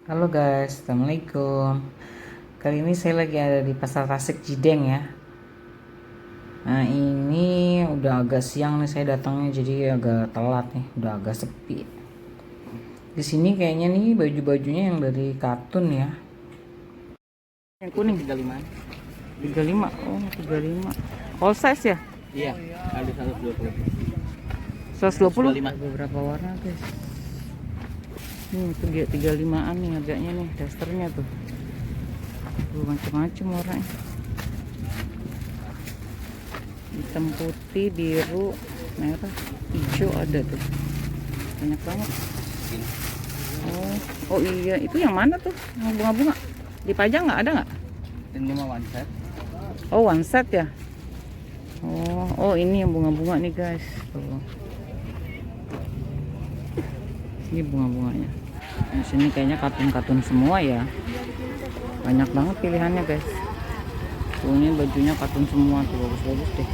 Halo guys, assalamualaikum. Kali ini saya lagi ada di Pasar Tasik Cideng ya. Nah ini udah agak siang nih saya datangnya, jadi agak telat nih, udah agak sepi. Di sini kayaknya nih baju-bajunya yang dari katun ya. Yang kuning 35. 35, oh 35. All size ya? Iya, ada 120. 120? Beberapa warna guys. Nih itu dia 35an nih harganya nih, dasternya tuh. Macam-macam warnanya. Hitam, putih, biru, merah, hijau ada tuh. Banyak banget. Oh iya, itu yang mana tuh? Yang bunga-bunga? Dipajang nggak, ada nggak? Ini mah one set. Oh one set ya. Oh ini yang bunga-bunga nih guys. Tuh. Ini bunga-bunganya. Di sini kayaknya katun-katun semua ya. Banyak banget pilihannya guys. Tuh ini bajunya katun semua tuh, bagus-bagus deh.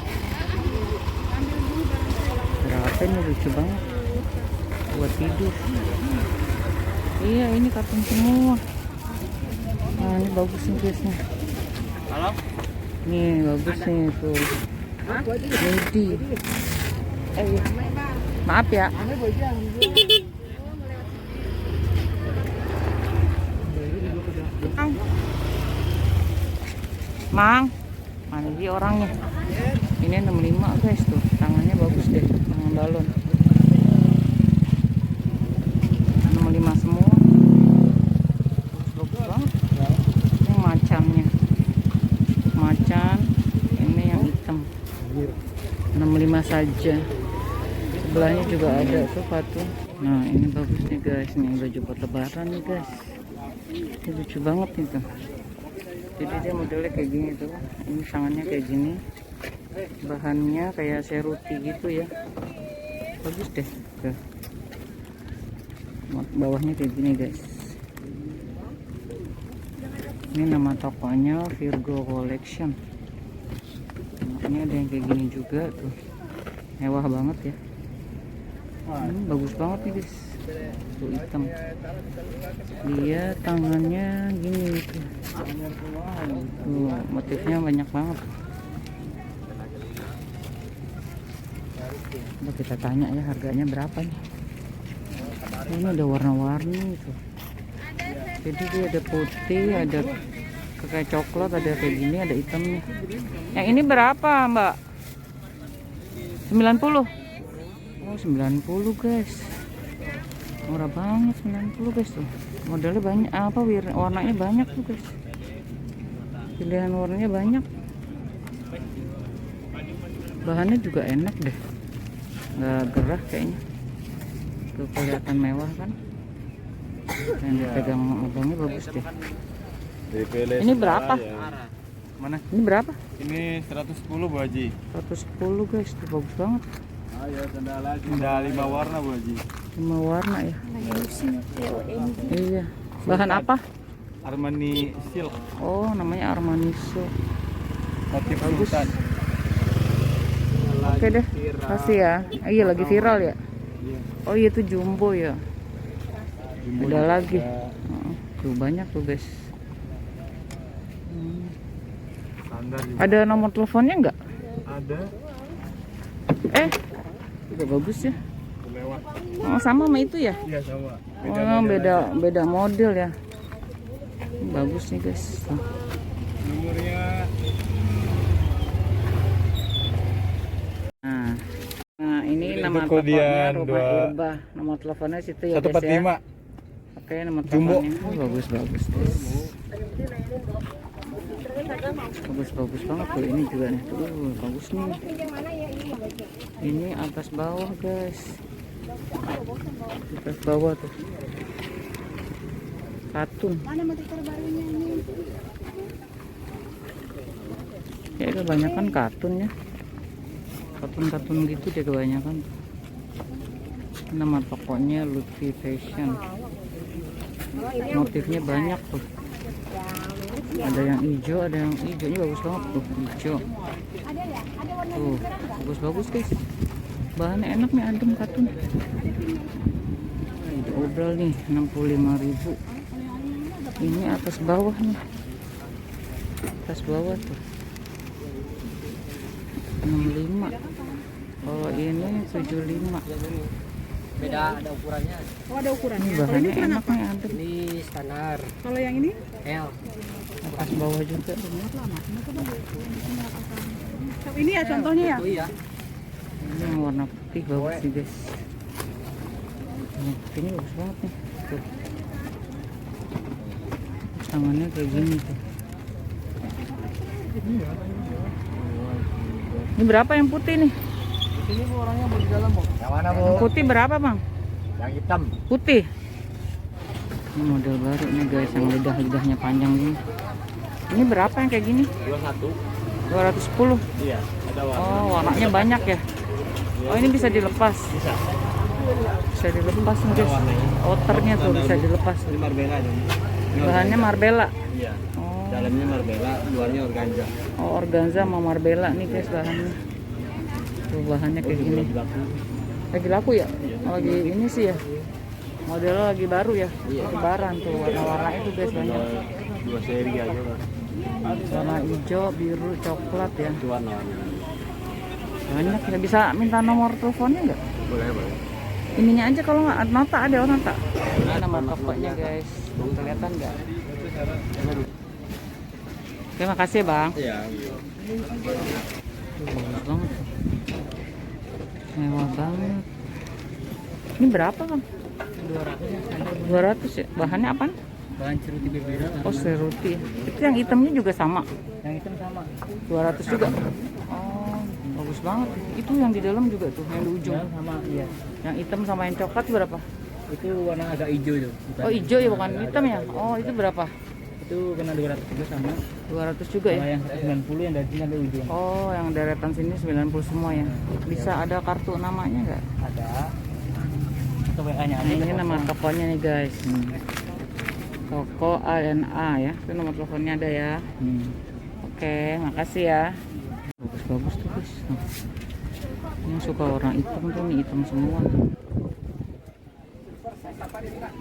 Berapa ini, lucu banget buat tidur. Iya ini katun semua. Nah ini bagus nih guys nih. Halo? Nih bagus nih tuh. Midi. Iya. Maaf ya. Mang, mana dia orangnya? Ini 65 guys tuh, tangannya bagus deh, tangan balon. 65 semua. Bagus banget. Ini macannya. Macan, ini yang hitam. 65 saja. Sebelahnya juga ada tuh patung. Nah, ini bagus nih guys, nih baju buat lebaran nih guys. Ini lucu banget itu. Jadi dia modelnya kayak gini tuh, ini tangannya kayak gini, bahannya kayak seruti gitu ya, bagus deh tuh. Bawahnya kayak gini guys. Ini nama tokonya Virgo Collection. Nah, ini ada yang kayak gini juga tuh, mewah banget ya. Bagus banget nih guys, tuh hitam, dia tangannya gini tuh. Tuh, motifnya banyak banget. Coba kita tanya ya harganya berapa nih. Ini ada warna-warni tuh. Jadi dia ada putih, ada kayak coklat, ada kayak gini, ada hitamnya. Yang ini berapa mbak? 90. Oh 90 guys, murah banget 90 guys tuh. Modelnya banyak, apa warnanya banyak tuh guys. Pilihan warnanya banyak. Bahannya juga enak deh, nggak gerah kayaknya. Tuh kelihatan mewah kan. Yang dipegang abangnya bagus deh. Ini berapa? Mana? Ini berapa? Ini 110 Bu Haji. 110 guys, tuh bagus banget. Ayo sendal lagi. Sendal 5 warna Bu Haji. 5 warna ya. Iya. Bahan apa? Armani Silk. Oh namanya Armani Silk. Motif Bagus. sultan. Oke deh, kasih ya. Iya lagi viral ya. Oh iya itu jumbo ya. Ada lagi. Tuh banyak tuh guys. Standar juga. Ada nomor teleponnya nggak? Ada. Juga bagus ya. Mewah. Oh sama itu ya. Iya sama. Oh beda model ya. Ini bagus nih guys. Nomornya. Nah ini nama tokonya Rumah Irba. Nomor teleponnya situ ya guys ya. 145. Oke nomor teleponnya. Oh, bagus guys. Bagus banget tuh ini juga nih. Tuh bagus nih. Ini atas bawah guys. Atas bawah tuh. Katun. Ya kebanyakan katun ya. Katun-katun gitu deh kebanyakan. Nama tokonya Lutfi Fashion. Motifnya banyak tuh. Ada yang hijau, ada yang hijaunya bagus banget tuh, hijau. Tuh, bagus guys. Bahannya enak nih, adem katun. Obral nih 65.000. Ini atas bawah nih. Atas bawah tuh 65. Oh ini 75. Beda ada ukurannya. Oh, ada ukurannya. Ini Kalau bahannya ini ukuran enak apa? nih, adem. Ini standar Kalau yang ini? L. Atas bawah juga. Ini ya contohnya ya? Oh iya. Ini yang warna putih bagus sih guys. Ini putihnya bagus banget nih. Tuh. Tangannya kayak gini tuh. Ini berapa yang putih nih? Ini bu orangnya bu di dalam bu. Yang mana bu? Yang putih berapa bang? Yang hitam. Putih. Ini model baru nih guys, yang lidahnya panjang gini. Ini berapa yang kayak gini? 21. 210. Iya, ada warna. Oh, warnanya banyak ya. Oh, ini bisa dilepas. Bisa. Bisa dilepas nih guys. Outernya tuh bisa dilepas. Ini Marbella ini. Bahannya Marbella. Iya. Oh, Dalamnya Marbella, luarnya organza. oh organza sama Marbella nih guys bahannya. Tuh bahannya kayak gini. Lagi laku ya? Oh, lagi ini sih ya. Modelnya lagi baru ya. Lebaran tuh warna-warna itu guys banyak. Dua seri aja kan. Warna hijau, biru, coklat ya. Itu warna-warna. Banyak ya. Bisa minta nomor teleponnya nggak? Boleh, boleh. Ininya aja kalau nggak nota ada oh, nota. Ini nama tokonya guys. Kelihatan nggak? Terima kasih ya bang. Iya. Tuh, bagus banget. Mewah banget. Ini berapa bang? 200 ya. Bahannya apa? Bahan ceruti berbeda. Oh seruti. Itu yang hitamnya juga sama. Yang hitam sama. 200 juga. Oh bagus banget. Itu yang di dalam juga tuh, yang di ujung. Yang sama iya. Yang hitam sama yang coklat berapa? Itu warna agak hijau itu. Oh hijau ya bukan hitam ya. Oh itu berapa? Itu kena 200 juga sama. 200 juga Sama ya. yang 190 yang dari sini sampai ujung. Oh yang deretan sini 90 semua ya. Bisa ada kartu namanya nggak? Ada. Atau WA-nya ada. Ini nama tokonya nih guys. Toko ANA ya. Itu nomor teleponnya ada ya. Oke, makasih ya. Bagus-bagus tuh guys. Nah, ini suka orang hitam tuh nih, hitam semua.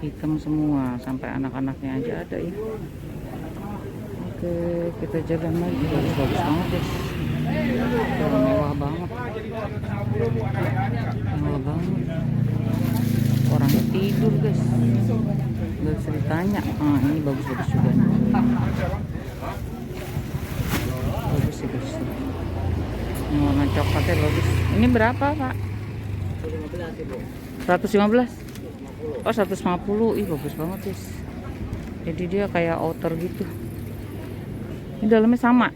Hitam semua, sampai anak-anaknya aja ada ya. Oke, kita jalan lagi. Bagus-bagus banget guys. Mewah banget. Mewah banget. Orangnya tidur guys. Gak bisa ditanya. Ah, ini bagus-bagus juga nih. Bagus sih guys. Ini warna coklatnya bagus. Ini berapa pak? 115. Oh 150. Ih bagus banget guys. Jadi dia kayak outer gitu. Ini dalamnya sama.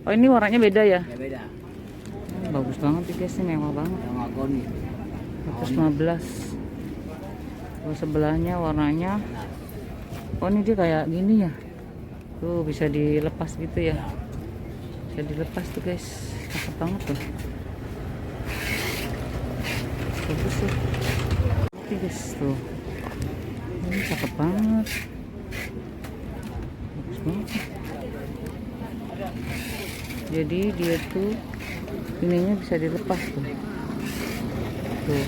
Oh ini warnanya beda ya? Ya beda. Bagus banget nih guys. Ini mewah banget. Yang agoni. 115. Oh, sebelahnya warnanya. Oh ini dia kayak gini ya. Tuh bisa dilepas gitu ya. Bisa dilepas tuh guys. Cakep banget tuh. Bagus tuh. Oke guys tuh. Ini cakep banget. Bagus banget. Jadi dia tuh ininya bisa dilepas tuh. Tuh.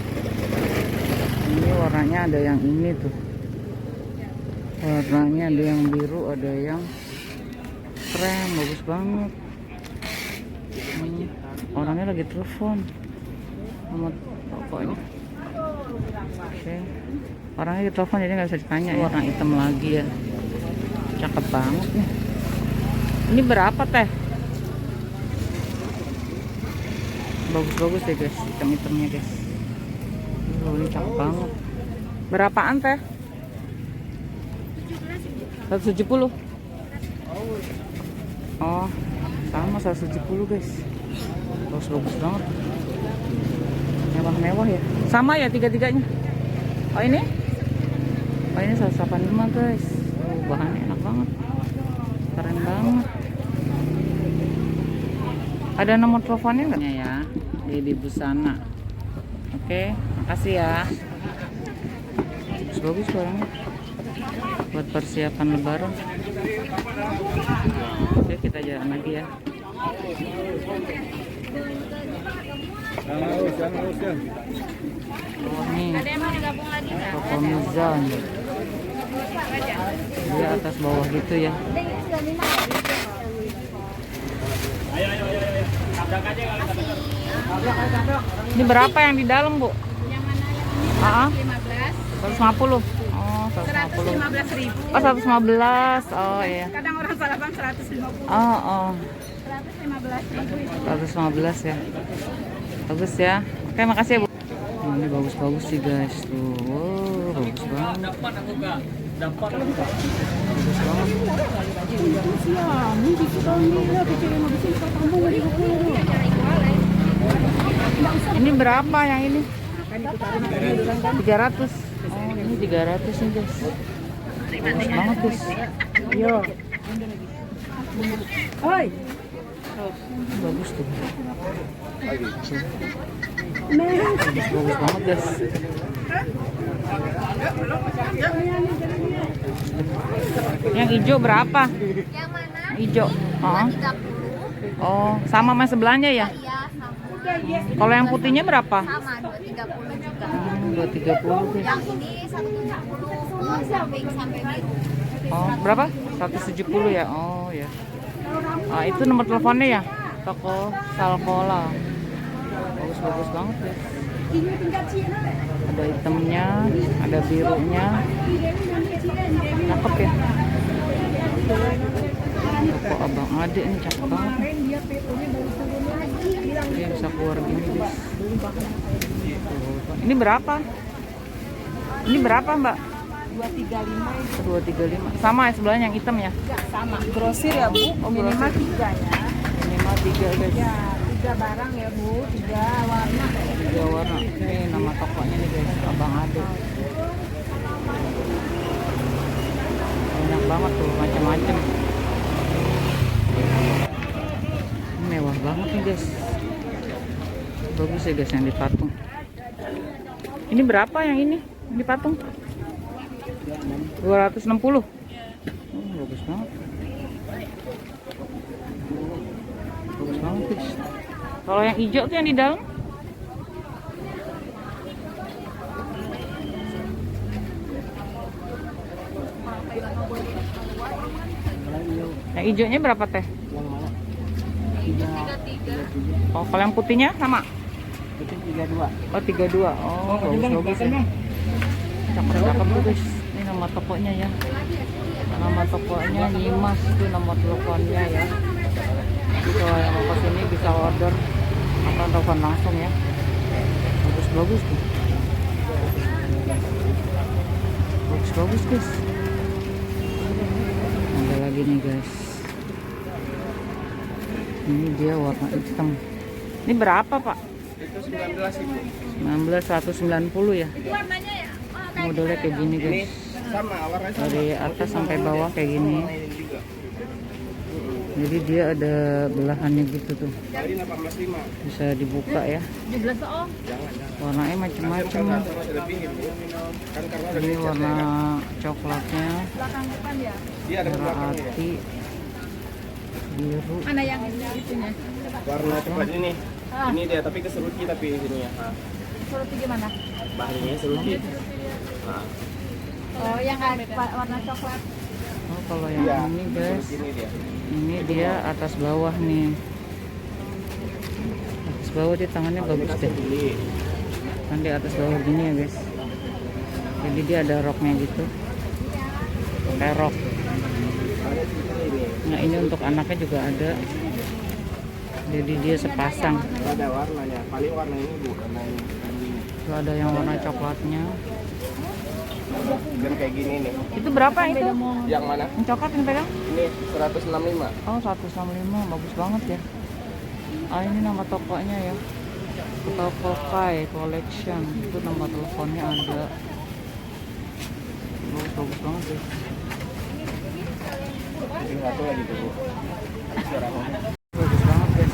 Ini warnanya ada yang ini tuh. Warnanya ada yang biru, ada yang krem, bagus banget. Ini orangnya lagi telepon sama tokonya. Oke. Orangnya lagi telepon jadi nggak bisa ditanya ya. Warna hitam lagi ya. Cakep banget nih. Ini berapa teh? Bagus-bagus deh guys, hitam-hitamnya guys. Oh, ini cakep banget. Berapaan teh? 170. Oh, sama 170 guys. Bagus banget. Mewah-mewah ya. Sama ya tiga-tiganya. Oh ini? Oh ini 185 guys. Oh, bahannya enak banget. Keren banget. Ada nomor teleponnya nggak ya? Di busana. Oke, makasih ya. Bagus barangnya. Buat persiapan lebaran. Oke, kita jalan lagi ya. Oh, nih. Toko Mizan. Dia atas bawah gitu ya. Ini berapa yang di dalam, Bu? Yang mana yang ini? 15. 150. Oh, 150. 115.000. Oh, 115. Oh, iya. Kadang orang salah bang 150. Oh. 115.000. 115 ya. Bagus ya. Oke, makasih ya, Bu. Oh, ini bagus-bagus sih, guys. Tuh. Wow, bagus banget. Bagus banget. Ini berapa yang ini? 300. Oh, ini 300 nih, guys. Bagus banget, guys. Yo. Oi. Bagus tuh. Bagus banget, guys. Yang hijau berapa? Yang mana? Hijau. Oh. 30. Oh, sama sama sebelahnya ya? Iya, sama. Kalau yang putihnya berapa? Sama 230 juga. 230, guys. Yang ini 170 sampai biru. Oh, berapa? 170 ya. Oh, ya. Ah, itu nomor teleponnya ya? Toko Salkola. Bagus-bagus banget ya. Ada hitamnya, ada birunya. Cakep ya. Toko Abang Ade ini cakep banget. Dia bisa keluar gini, guys. Ini berapa? Ini berapa, Mbak? 235. Sama ya sebelahnya yang hitam ya? Sama. Grosir ya Bu. Oh, Minimal grosir. 3 ya. Minimal 3, guys. Ya, 3 barang ya Bu. 3 warna. 3 warna. Ini nama tokonya nih, guys. Abang Ade. Banyak banget tuh, macam-macam. Mewah banget nih, guys. Bagus ya, guys, yang di patung. Ini berapa yang ini? Yang di patung? 260. Oh, bagus banget. Bagus banget, guys. Kalau yang hijau tuh yang di dalam? Yang hijaunya berapa, Teh? Oh, kalau yang putihnya sama? Itu 32. Oh, 32. Oh, bagus-bagus ya. Cakep-cakep tuh, guys. Ini nama tokonya ya. Nama tokonya Nyimas, itu nomor teleponnya ya. Jadi kalau yang mau kesini bisa order atau telepon langsung ya. Bagus-bagus tuh. Bagus-bagus, guys. Ada lagi nih, guys. Ini dia warna hitam. Ini berapa, Pak? Itu 19 Ibu. 19 190 ya. Warnanya ya? Oh, Modelnya kayak gini, Ini guys. sama warnanya sama. Dari atas sampai bawah kayak gini. Warna ini juga. Jadi dia ada belahannya gitu tuh. Kali 18,5. Bisa dibuka ya. 17 oh. Jangan. Warnanya macam-macam. Kan lebih Ibu. Kan karena ada Ini cat warna ya, kan? coklatnya, Belakang depan ya. Dia ada merah belakangnya ya. hati, biru. Mana yang itunya? Warna coklat ini. Ini dia tapi keseruti tapi ininya. Nah, Suruh gimana? bahannya seruti. Nah, Oh, yang warna coklat. Oh, kalau yang iya. ini, guys, Ini dia. ini dia atas bawah nih. Atas bawah dia tangannya bagus deh. Beli. Kan di atas bawah gini ya, guys. Jadi dia ada roknya gitu. Kayak rok. Nah, ini untuk anaknya juga ada. Jadi dia sepasang. Ada warnanya. Paling warna ini Bu, warna ini. Lalu ada yang warna coklatnya. Dan kayak gini nih. Itu berapa itu? Yang mana? Yang coklat yang pegang? Ini 165. Oh, 165. Bagus banget ya. Ah, ini nama tokonya ya. Toko Kai Collection. Itu nomor teleponnya ada. Bagus banget ya. Jadi satu lagi tuh Bu. Suaranya. Bagus banget, guys.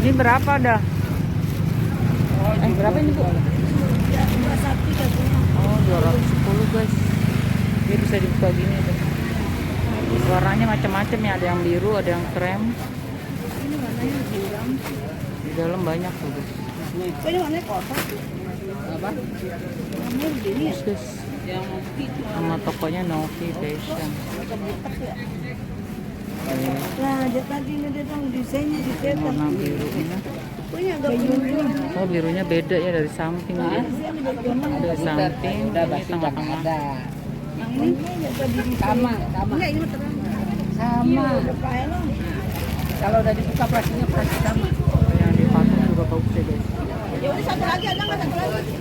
Ini berapa dah? Berapa ini, Bu? Oh, 210, guys. Dia bisa dibuka gini tuh. Warnanya macam-macam ya, ada yang biru, ada yang krem. Di dalam banyak tuh, guys. Pwede mana kotak? Apa? Bagus guys. Nama tokonya Novi Fashion. Nah, dia tadi ini dia dong desainnya dicetak. Warna biru ini. Punya agak biru. Oh, birunya beda ya dari samping ya. Dari samping, ini tengah-tengah. Yang ini tadi sama. Enggak, ini terang. Sama. Kalau udah dibuka plastiknya plastik sama. Yang di patung juga bagus ya guys. Ya udah satu lagi ada nggak satu lagi?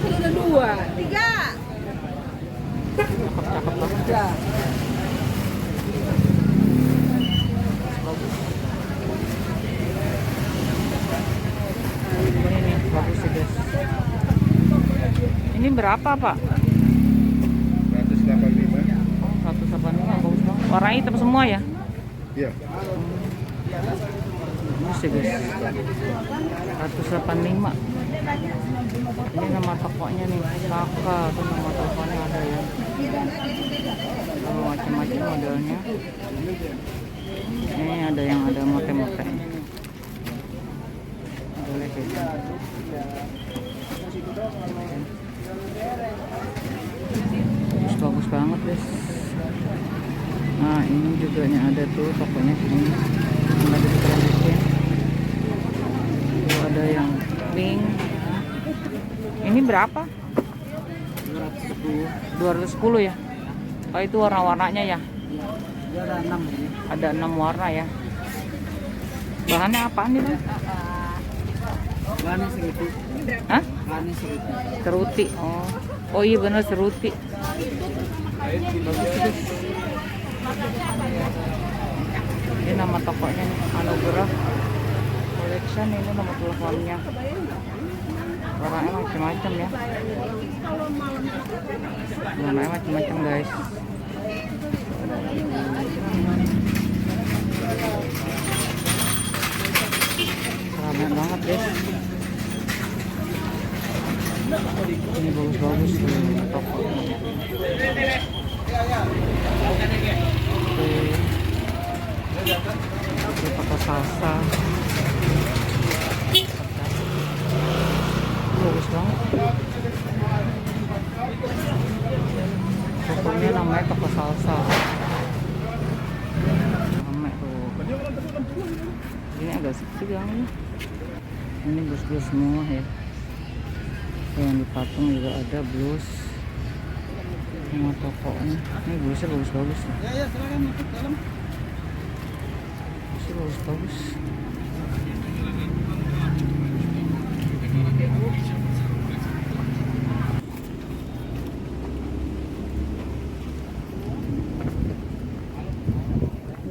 Itu udah 2, 3. Cakep banget Ya. Ini nih, bagus sih guys. Ini berapa pak? 185. Oh, 185 bagus banget. Warna hitam semua ya? Iya. Bagus sih guys. 185. Ini nama tokonya nih, Saka. Itu nama tokonya ada ya. Macam-macam modelnya. Ini ada yang ada motif-motifnya. Boleh guys. Bagus banget guys. Nah ini juga nih ada tuh tokonya ini. Ada dilanjutin. Tuh ada yang pink. Ini berapa? 210 ya. Oh itu warna-warnanya ya. Ada 6 ini. Ada 6 warna ya. Bahannya apaan nih bang? Bahannya segitu. Hah? Bahannya segitu. Seruti. Oh, oh iya bener seruti. Bagus guys. Ini nama tokonya nih, Anugerah Collection. Ini nomor teleponnya. Warnanya macam-macam ya. Warnanya macam-macam guys. Ramai banget guys. Ini bagus-bagus tuh tokonya. Oke, toko salsa. Bagus banget. Tokonya namanya toko salsa. Ramai tuh. Ini agak sepi yang ini. Ini blus-blus semua ya. Yang di patung juga ada blus. Semua tokonya. Ini blusnya bagus-bagus. Ya, silakan masuk dalam. Blusnya bagus-bagus.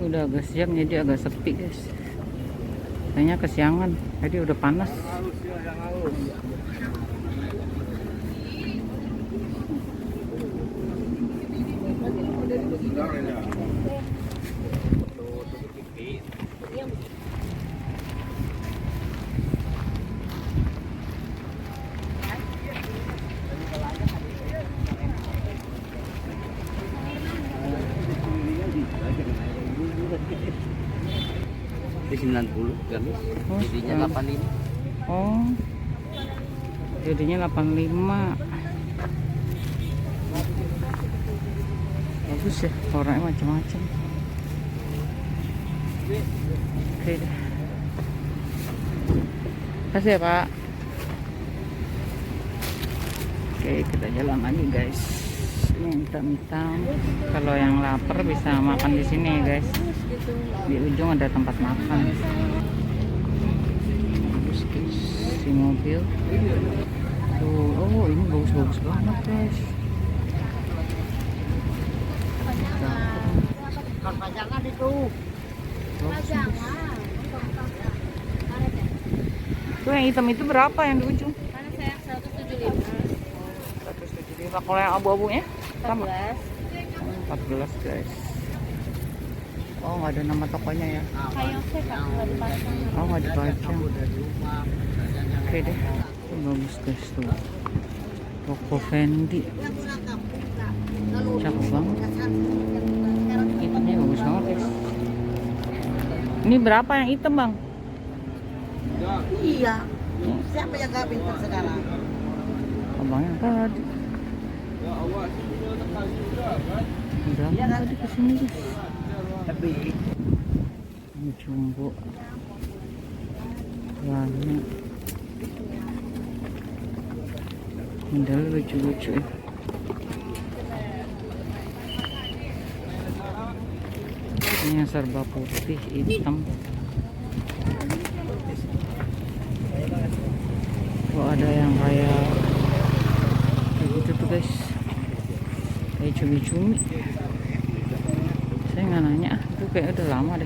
Udah agak siang jadi agak sepi guys. Kayaknya kesiangan, jadi udah panas. Di 90 kan. Oh, Jadinya 85. Oh, jadinya 85. Bagus ya, warnanya macam-macam. Oke deh. Kasih ya Pak. Oke, kita jalan lagi guys. Ini hitam-hitam. Kalau yang lapar bisa makan di sini guys. Di ujung ada tempat makan. Bagus guys, si mobil. Tuh, oh ini bagus-bagus banget guys. Pajangan itu. Bagus, guys. Tuh yang hitam itu berapa yang di ujung? Mana sayang 175. 175. Kalau yang abu-abunya sama? 14 guys. Oh nggak ada nama tokonya ya? Kayak saya nggak dipasang. Oh nggak dipajang. Oke deh. Itu bagus guys tuh. Toko Fendi. Cakep banget. Hitamnya bagus banget guys. Ini berapa yang hitam bang? Iya. Siapa yang gak pintar sekarang? Abangnya tadi. Udah tadi kesini guys. Tapi Ini jumbo. Banyak. Model lucu-lucu ya. Ini yang serba putih, hitam. Oh, ada yang kayak gitu tuh guys, kayak cumi-cumi. Saya nggak nanya, itu kayak udah lama deh.